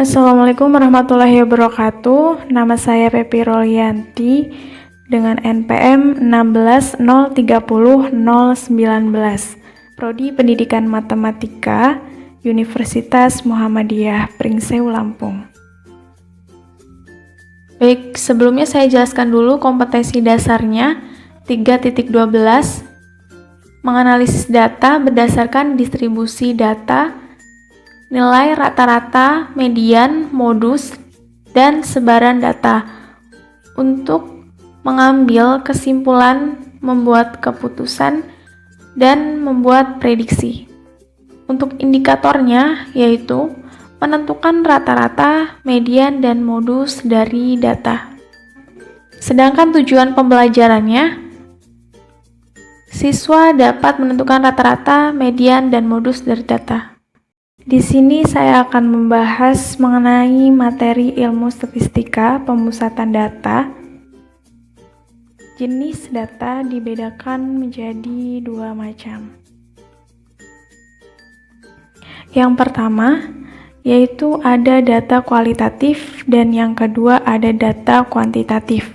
Assalamualaikum warahmatullahi wabarakatuh. Nama saya Pepi Rolianti dengan NPM 16030019. Prodi Pendidikan Matematika, Universitas Muhammadiyah Pringsewu, Lampung. Baik, sebelumnya saya jelaskan dulu kompetensi dasarnya 3.12, menganalisis data berdasarkan distribusi data, nilai rata-rata, median, modus, dan sebaran data untuk mengambil kesimpulan, membuat keputusan, dan membuat prediksi. Untuk indikatornya yaitu menentukan rata-rata, median, dan modus dari data. Sedangkan tujuan pembelajarannya, siswa dapat menentukan rata-rata, median, dan modus dari data. Di sini saya akan membahas mengenai materi ilmu statistika pemusatan data. Jenis data dibedakan menjadi dua macam. Yang pertama, yaitu ada data kualitatif dan yang kedua ada data kuantitatif.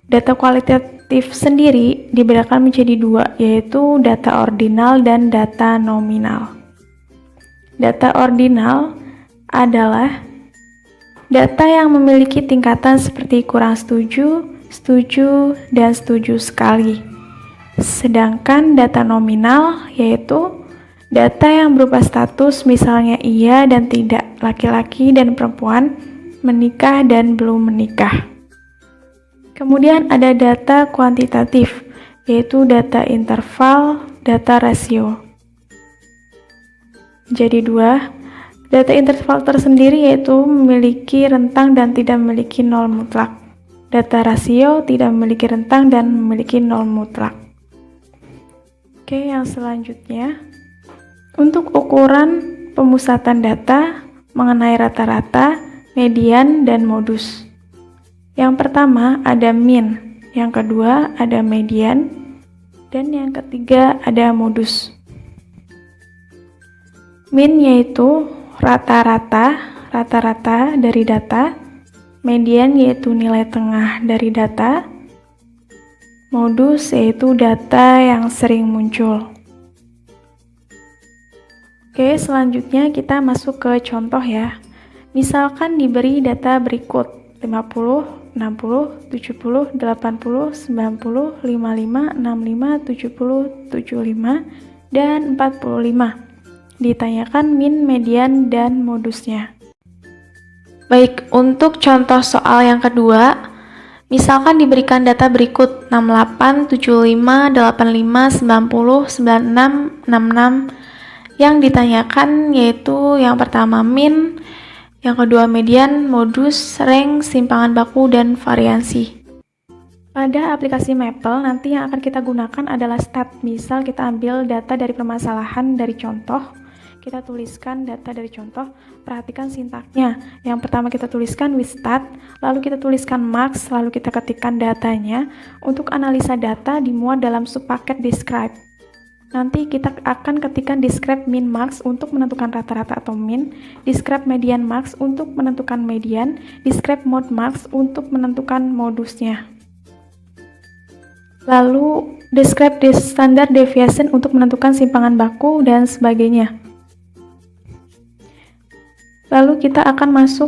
Data kualitatif sendiri dibedakan menjadi dua, yaitu data ordinal dan data nominal. Data ordinal adalah data yang memiliki tingkatan seperti kurang setuju, setuju, dan setuju sekali. Sedangkan data nominal yaitu data yang berupa status, misalnya iya dan tidak, laki-laki dan perempuan, menikah dan belum menikah. Kemudian ada data kuantitatif, yaitu data interval, data rasio. Jadi dua, data interval tersendiri yaitu memiliki rentang dan tidak memiliki nol mutlak. Data rasio tidak memiliki rentang dan memiliki nol mutlak. Oke, yang selanjutnya, untuk ukuran pemusatan data mengenai rata-rata, median, dan modus. Yang pertama ada min, yang kedua ada median, dan yang ketiga ada modus. Min yaitu rata-rata dari data, median yaitu nilai tengah dari data, modus yaitu data yang sering muncul. Oke, selanjutnya kita masuk ke contoh ya. Misalkan diberi data berikut 50, 60, 70, 80, 90, 55, 65, 70, 75, dan 45. Ditanyakan min, median, dan modusnya. Baik, untuk contoh soal yang kedua, misalkan diberikan data berikut 68, 75, 85, 90, 96, 66. Yang ditanyakan yaitu yang pertama min, yang kedua median, modus, rank, simpangan baku, dan variansi. Pada aplikasi Maple, nanti yang akan kita gunakan adalah stat. Misal kita ambil data dari permasalahan dari contoh, kita tuliskan data dari contoh, perhatikan sintaknya. Yang pertama kita tuliskan with stat, lalu kita tuliskan marks, lalu kita ketikkan datanya. Untuk analisa data dimuat dalam subpaket describe. Nanti kita akan ketikkan describe min marks untuk menentukan rata-rata atau min, describe median marks untuk menentukan median, describe mod marks untuk menentukan modusnya. Lalu describe standard deviation untuk menentukan simpangan baku dan sebagainya. Lalu kita akan masuk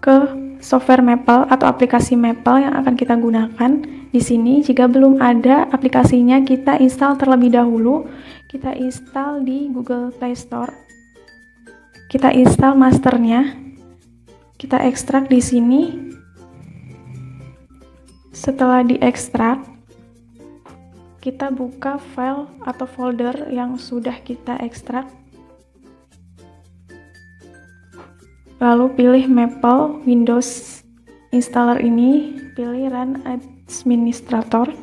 ke software Maple atau aplikasi Maple yang akan kita gunakan. Di sini jika belum ada aplikasinya, kita install terlebih dahulu. Kita install di Google Play Store. Kita install masternya. Kita ekstrak di sini. Setelah diekstrak, kita buka file atau folder yang sudah kita ekstrak. Lalu pilih Maple Windows installer ini, pilih Run Administrator,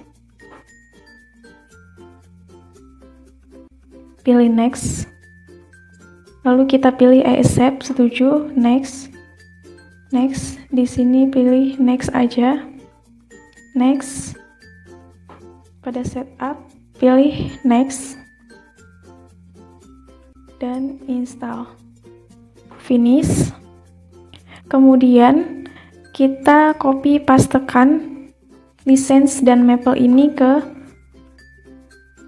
pilih Next, lalu kita pilih I accept, setuju, Next, Next, di sini pilih Next aja, Next, pada setup, pilih Next, dan install, finish. Kemudian kita copy pastekan license dan maple ini ke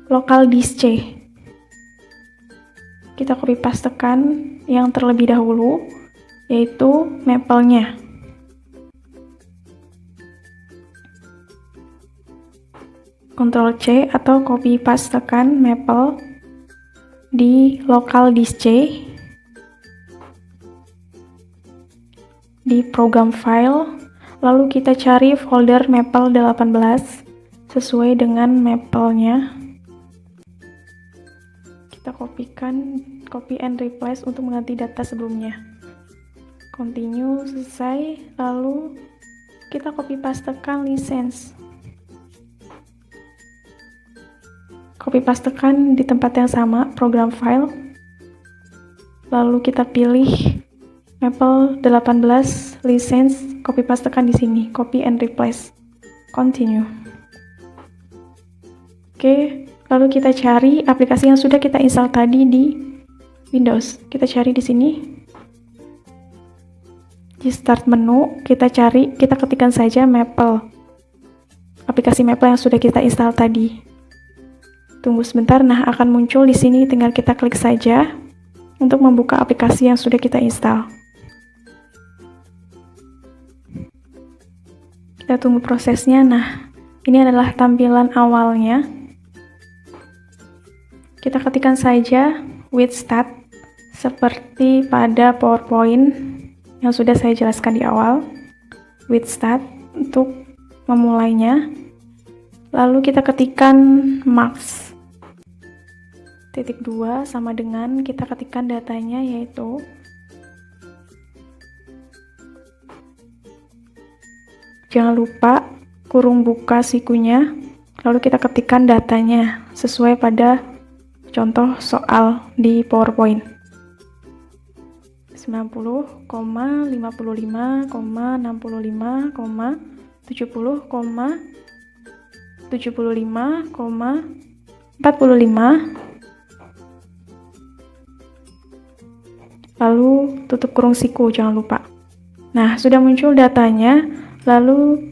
local disk C. Kita copy pastekan yang terlebih dahulu, yaitu maple-nya. Ctrl C atau copy pastekan maple di local disk C di program file, lalu kita cari folder maple 18 sesuai dengan maple-nya. Kita copy and replace untuk mengganti data sebelumnya. Continue, selesai, lalu kita copy pastekan license. Copy pastekan di tempat yang sama, program file. Lalu kita pilih maple 18 license, copy pastekan di sini, copy and replace. Continue. Oke, lalu kita cari aplikasi yang sudah kita install tadi di Windows. Kita cari di sini. Di start menu, kita ketikkan saja Maple. Aplikasi Maple yang sudah kita install tadi. Tunggu sebentar, nah akan muncul di sini, tinggal kita klik saja untuk membuka aplikasi yang sudah kita install. Kita tunggu prosesnya. Nah, ini adalah tampilan awalnya. Kita ketikkan saja with stat seperti pada PowerPoint yang sudah saya jelaskan di awal. With stat untuk memulainya. Lalu kita ketikkan marks. Titik 2 sama dengan kita ketikkan datanya, yaitu jangan lupa kurung buka sikunya, lalu kita ketikkan datanya sesuai pada contoh soal di PowerPoint. 90,55,60,70,75,45, lalu tutup kurung siku, jangan lupa. Nah, sudah muncul datanya. Lalu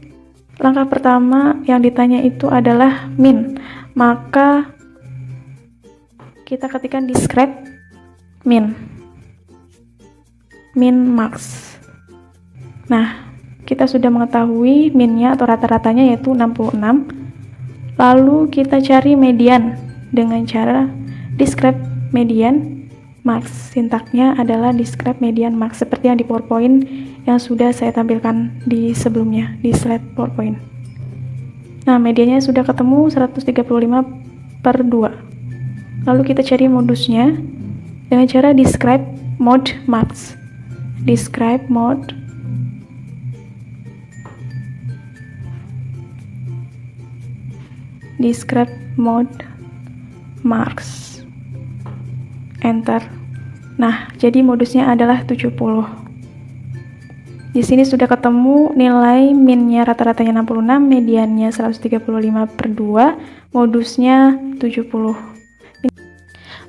langkah pertama yang ditanya itu adalah min, maka kita ketikkan describe min marks. Nah, kita sudah mengetahui minnya atau rata-ratanya yaitu 66. Lalu kita cari median dengan cara describe median marks. Sintaknya adalah describe median marks seperti yang di PowerPoint yang sudah saya tampilkan di sebelumnya di slide PowerPoint. Nah, mediannya sudah ketemu 135/2. Lalu kita cari modusnya dengan cara describe mode marks. Describe mode marks. Enter. Nah, jadi modusnya adalah 70. Di sini sudah ketemu nilai minnya rata-ratanya 66, mediannya 135/2, modusnya 70.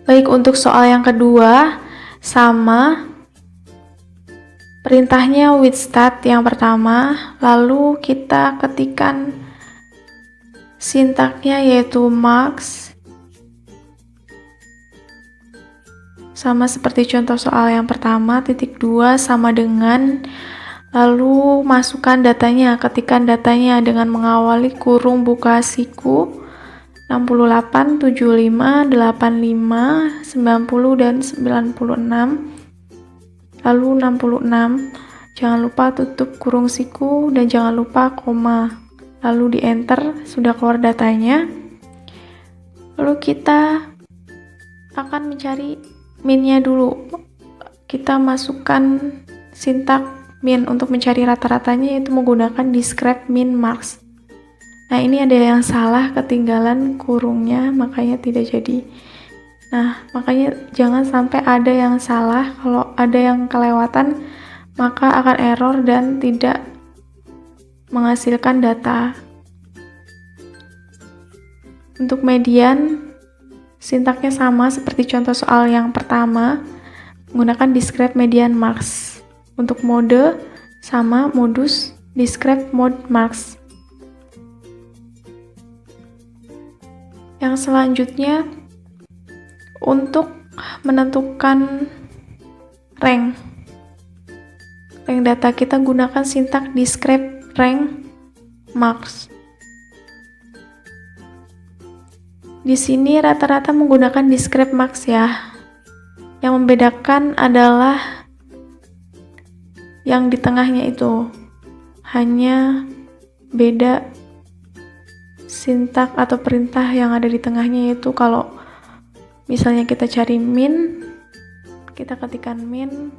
Baik, untuk soal yang kedua sama perintahnya with stat yang pertama, lalu kita ketikkan sintaknya yaitu marks. Sama seperti contoh soal yang pertama, titik 2 sama dengan, lalu masukkan datanya, ketikkan datanya dengan mengawali kurung buka siku 68, 75, 85, 90, dan 96. Lalu 66, jangan lupa tutup kurung siku dan jangan lupa koma. Lalu di enter, sudah keluar datanya. Lalu kita akan mencari minnya dulu. Kita masukkan sintak min untuk mencari rata-ratanya, yaitu menggunakan describe min marks. Nah, ini ada yang salah, ketinggalan kurungnya, makanya tidak jadi. Nah, makanya jangan sampai ada yang salah. Kalau ada yang kelewatan, maka akan error dan tidak menghasilkan data. Untuk median, sintaknya sama seperti contoh soal yang pertama, menggunakan describe median marks. Untuk mode, sama modus describe mode marks. Yang selanjutnya, untuk menentukan rank data kita gunakan sintak describe rank marks. Di sini rata-rata menggunakan describe marks ya. Yang membedakan adalah yang di tengahnya itu. Hanya beda sintak atau perintah yang ada di tengahnya, yaitu kalau misalnya kita cari min, kita ketikkan min.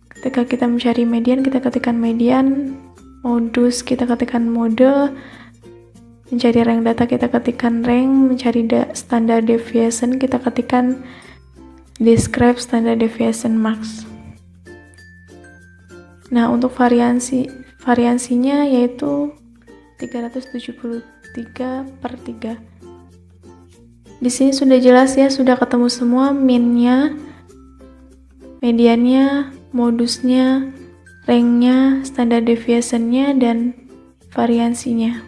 Ketika kita mencari median, kita ketikkan median. Modus, kita ketikkan mode. Mencari rank data, kita ketikkan rank. Mencari standard deviation, kita ketikkan describe standard deviation marks. Nah, untuk variansinya yaitu 373/3. Di sini sudah jelas ya, sudah ketemu semua minnya, mediannya, modusnya, ranknya, standard deviationnya, dan variansinya.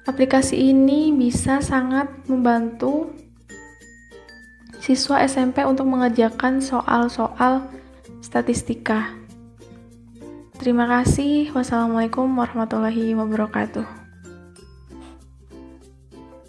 Aplikasi ini bisa sangat membantu siswa SMP untuk mengerjakan soal-soal statistika. Terima kasih. Wassalamualaikum warahmatullahi wabarakatuh.